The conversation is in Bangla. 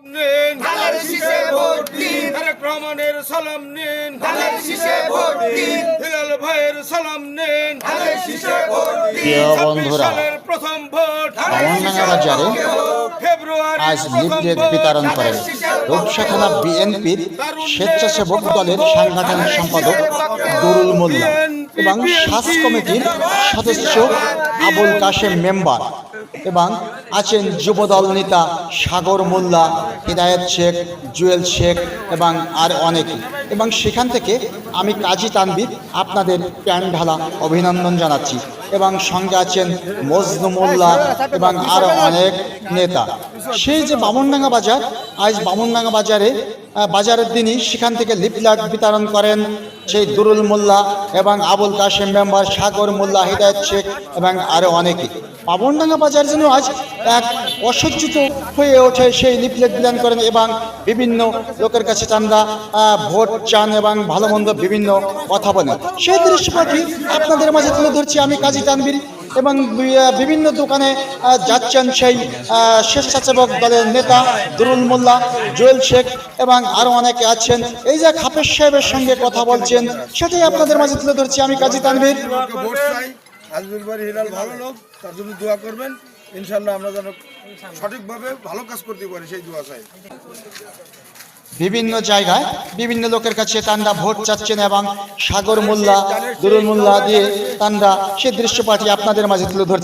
নিন, ধানের শীষে ভোট দিন, তারেক রহমানের সালাম নিন, ধানের শীষে ভোট দিন, হিলাল ভাইয়ের সালাম নিন। ধানের শীষে ভোট দিন। প্রিয় 26 বন্ধুরা, সালের প্রথম ভোট বামনডাঙ্গা বাজারে ফেব্রুয়ারি আজ লিফলেট বিতরণ করেন রূপসা থানা বিএনপির স্বেচ্ছাসেবক দলের সাংগঠনিক সম্পাদক দুরুল মোল্লা এবং সাস কমিটির সদস্য আবুল কাশেম মেম্বার এবং আছেন যুবদল নেতা সাগর মোল্লা, হিদায়ত শেখ, জুয়েল শেখ এবং আর অনেকে। এবং সেখান থেকে আমি কাজী তানভীর আপনাদের প্যান ঢালা অভিনন্দন জানাচ্ছি এবং সঙ্গে আছেন মজনু মোল্লা এবং আরও অনেক নেতা। সেই যে বামনডাঙ্গা বাজার, আজ বামনডাঙ্গা বাজারের দিনই সেখান থেকে লিফলেট বিতরণ করেন সেই দুরুল মোল্লা এবং আবুল কাশেম মেম্বার, সাগর মোল্লা, হিদায়ত শেখ এবং আরও অনেকে। বামনডাঙ্গা বাজার যেন আজ এক অসহ্যিত হয়ে ওঠে, সেই লিফলেট বিতরণ করেন এবং বিভিন্ন লোকের কাছে চান্দা ভোট চান এবং ভালো মন্দ বিভিন্ন কথা বলেন। সেই দৃশ্যটি আপনাদের মাঝে তুলে ধরছি আমি কাজী তানভীর এবং বিভিন্ন দোকানে যাচ্ছেন সেই স্বেচ্ছাসেবক দলের নেতা দুরুল মোল্লা, জুয়েল শেখ এবং আরও অনেকে আছেন। এই যে হাফেজ সাহেবের সঙ্গে কথা বলছেন সেটাই আপনাদের মাঝে তুলে ধরছি আমি কাজী তানভীর। ভোট চাই, আজমির বাড়ি হিলাল ভালো লোক, তার জন্য দোয়া করবেন। ইনশাল্লাহ আমরা যেন সঠিকভাবে ভালো কাজ করতে পারি, সেই দোয়া চাই। বিভিন্ন জায়গায় বিভিন্ন লোকের কাছে তান্ডা ভোট চাচ্ছেন এবং সাগর মোল্লা, দুরুল মোল্লা দিয়ে তান্ডা সেই দৃশ্যপাটি আপনাদের মাঝে তুলে ধরছি।